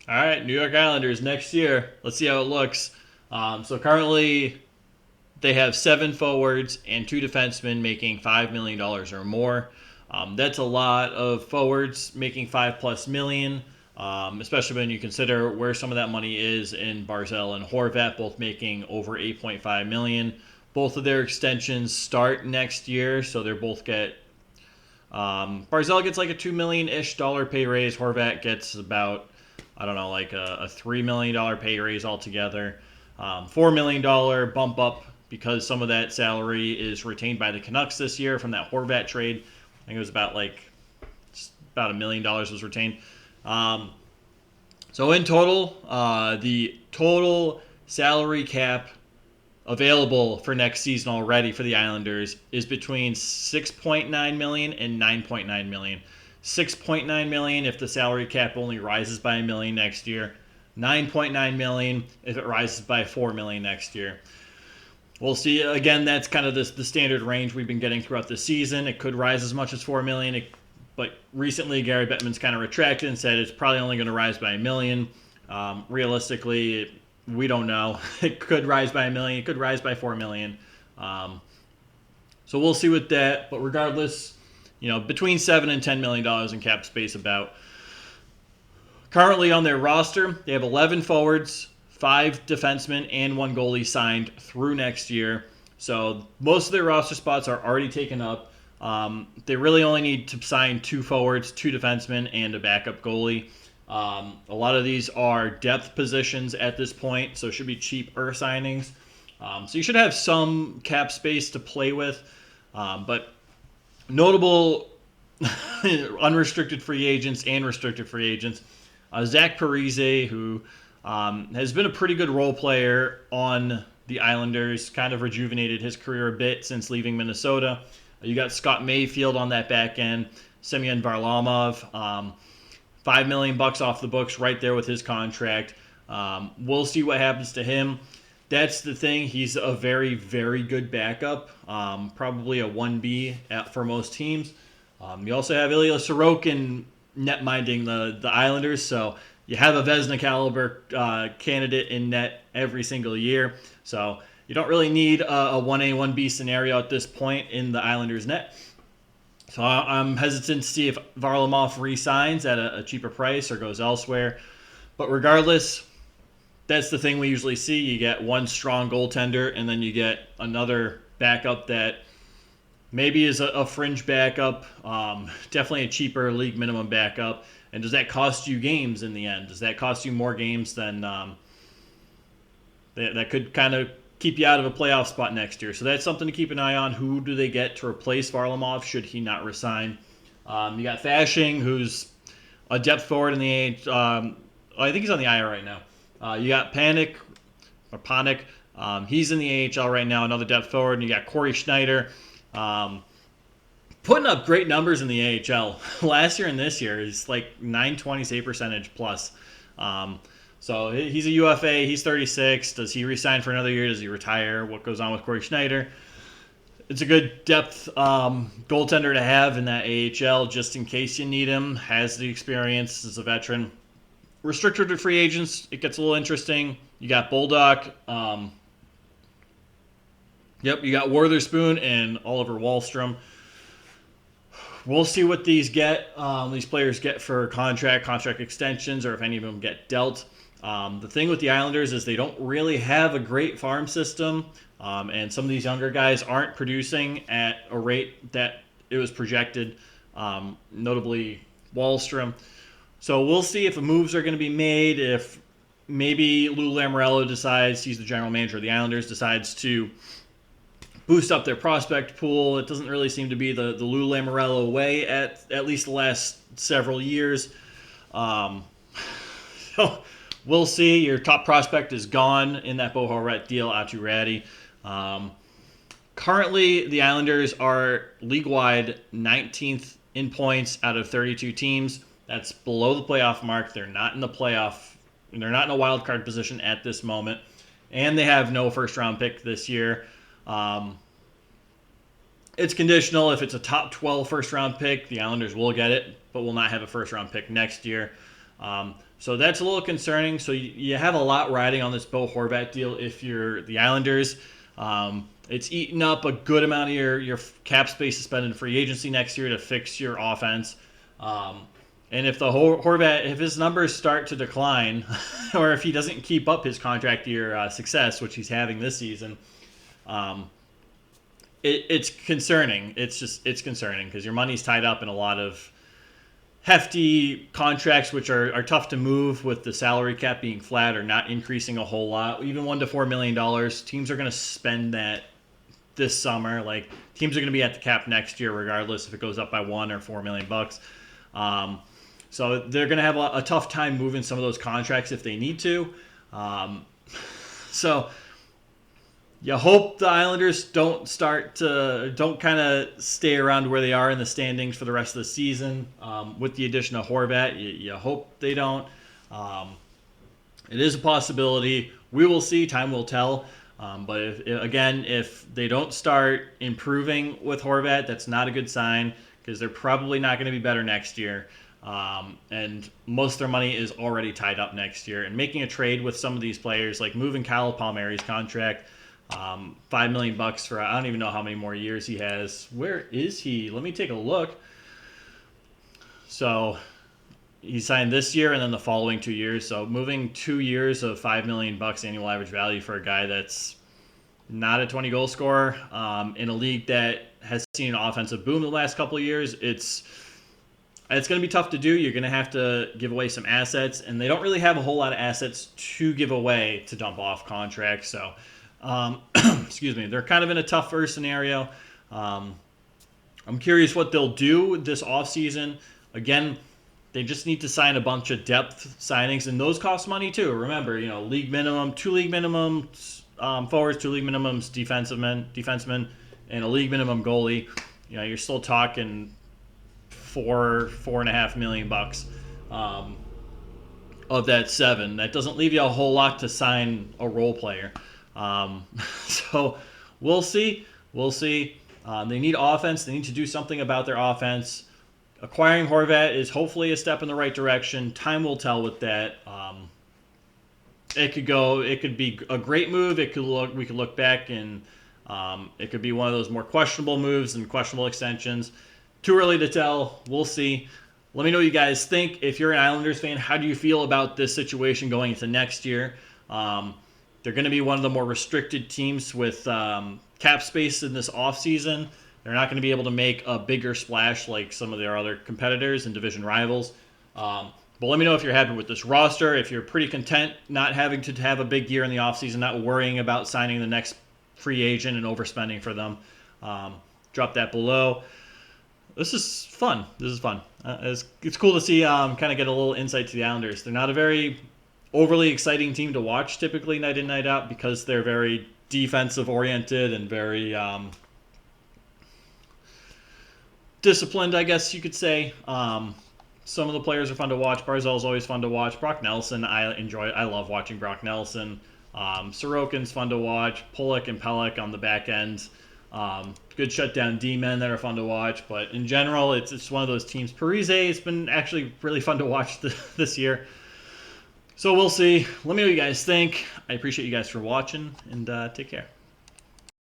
All right, New York Islanders next year. Let's see how it looks. So currently, they have seven forwards and two defensemen making $5 million or more. That's a lot of forwards making 5+ million, especially when you consider where some of that money is in Barzell and Horvat, both making over 8.5 million. Both of their extensions start next year, so they're both get. Barzell gets like a $2 million-ish pay raise. Horvat gets about, I don't know, like a $3 million pay raise altogether. $4 million bump up because some of that salary is retained by the Canucks this year from that Horvat trade. I think it was about $1 million was retained. So in total, the total salary cap available for next season already for the Islanders is between 6.9 million and 9.9 million. 6.9 million if the salary cap only rises by a million next year. 9.9 million if it rises by 4 million next year. We'll see. Again, that's kind of the standard range we've been getting throughout the season. It could rise as much as 4 million, but recently Gary Bettman's kind of retracted and said it's probably only going to rise by a million. Realistically, we don't know. It could rise by a million. It could rise by 4 million. So we'll see with that. But regardless, between $7 and $10 million in cap space about. Currently on their roster, they have 11 forwards, 5 defensemen, and 1 goalie signed through next year. So most of their roster spots are already taken up. They really only need to sign 2 forwards, 2 defensemen, and a backup goalie. A lot of these are depth positions at this point, so it should be cheaper signings. So you should have some cap space to play with. But notable unrestricted free agents and restricted free agents. Zach Parise, who has been a pretty good role player on the Islanders, kind of rejuvenated his career a bit since leaving Minnesota. You got Scott Mayfield on that back end, Semyon Varlamov, $5 million off the books right there with his contract. We'll see what happens to him. That's the thing. He's a very, very good backup, probably a 1B for most teams. You also have Ilya Sorokin net-minding the Islanders, so you have a Vezina caliber candidate in net every single year. So you don't really need a 1A, 1B scenario at this point in the Islanders net. So I'm hesitant to see if Varlamov re-signs at a cheaper price or goes elsewhere. But regardless, that's the thing we usually see. You get one strong goaltender, and then you get another backup that maybe is a fringe backup, definitely a cheaper league minimum backup. And does that cost you games in the end? Does that cost you more games than that could kind of keep you out of a playoff spot next year? So that's something to keep an eye on. Who do they get to replace Varlamov should he not resign? You got Fashing, who's a depth forward in the age. I think he's on the IR right now. You got Panik. He's in the AHL right now, another depth forward. And you got Corey Schneider. Putting up great numbers in the AHL. Last year and this year is like 920 save percentage plus. So he's a UFA. He's 36. Does he resign for another year? Does he retire? What goes on with Corey Schneider? It's a good depth goaltender to have in that AHL just in case you need him. Has the experience as a veteran. Restricted to free agents, it gets a little interesting. You got Bulldog. You got Witherspoon and Oliver Wahlstrom. We'll see what these players get for contract extensions, or if any of them get dealt. The thing with the Islanders is they don't really have a great farm system, and some of these younger guys aren't producing at a rate that it was projected, notably Wahlstrom. So we'll see if moves are going to be made, if maybe Lou Lamoriello decides, he's the general manager of the Islanders, decides to boost up their prospect pool. It doesn't really seem to be the Lou Lamoriello way at least the last several years. So we'll see. Your top prospect is gone in that Bo Horvat deal, Atu Ratti. Currently, the Islanders are league-wide 19th in points out of 32 teams. That's below the playoff mark. They're not in the playoff. They're not in a wild card position at this moment. And they have no first-round pick this year. It's conditional. If it's a top 12 first-round pick, the Islanders will get it, but will not have a first-round pick next year. So that's a little concerning. So you have a lot riding on this Bo Horvat deal if you're the Islanders. It's eaten up a good amount of your cap space to spend in free agency next year to fix your offense. And if the Horvat, if his numbers start to decline, or if he doesn't keep up his contract year success, which he's having this season, it's concerning. It's concerning because your money's tied up in a lot of hefty contracts, which are tough to move with the salary cap being flat or not increasing a whole lot. Even $1 to $4 million, teams are going to spend that this summer. Like teams are going to be at the cap next year, regardless if it goes up by $1 or $4 million. So they're going to have a tough time moving some of those contracts if they need to. So you hope the Islanders don't kind of stay around where they are in the standings for the rest of the season. With the addition of Horvat, you hope they don't. It is a possibility. We will see. Time will tell. But if they don't start improving with Horvat, that's not a good sign because they're probably not going to be better next year. And most of their money is already tied up next year. And making a trade with some of these players, like moving Kyle Palmieri's contract, $5 million for I don't even know how many more years he has. Where is he? Let me take a look. So he signed this year and then the following 2 years. So moving 2 years of $5 million annual average value for a guy that's not a 20 goal scorer in a league that has seen an offensive boom the last couple of years. It's going to be tough to do. You're going to have to give away some assets, and they don't really have a whole lot of assets to give away to dump off contracts. So, excuse me, they're kind of in a tougher scenario. I'm curious what they'll do this offseason. Again, they just need to sign a bunch of depth signings, and those cost money too. Remember, league minimum, 2 league minimums forwards, 2 league minimums defensemen, and a league minimum goalie. You're still talking $4.5 million of that 7. That doesn't leave you a whole lot to sign a role player. So we'll see. They need offense. They need to do something about their offense. Acquiring Horvat is hopefully a step in the right direction. Time will tell with that. It could be a great move. We could look back and it could be one of those more questionable moves and questionable extensions. Too early to tell. We'll see. Let me know what you guys think. If you're an Islanders fan, how do you feel about this situation going into next year? They're going to be one of the more restricted teams with cap space in this offseason. They're not going to be able to make a bigger splash like some of their other competitors and division rivals. But let me know if you're happy with this roster, if you're pretty content not having to have a big year in the offseason, not worrying about signing the next free agent and overspending for them. Drop that below. This is fun. It's cool to see kind of get a little insight to the Islanders. They're not a very overly exciting team to watch typically night in, night out because they're very defensive oriented and very disciplined, I guess you could say. Some of the players are fun to watch. Barzal's always fun to watch. Brock Nelson, I love watching Brock Nelson. Sorokin's fun to watch. Pulock and Pelech on the back end. Good shutdown D-men that are fun to watch. But in general, it's one of those teams. Parise, it's been actually really fun to watch this year. So we'll see. Let me know what you guys think. I appreciate you guys for watching, and take care.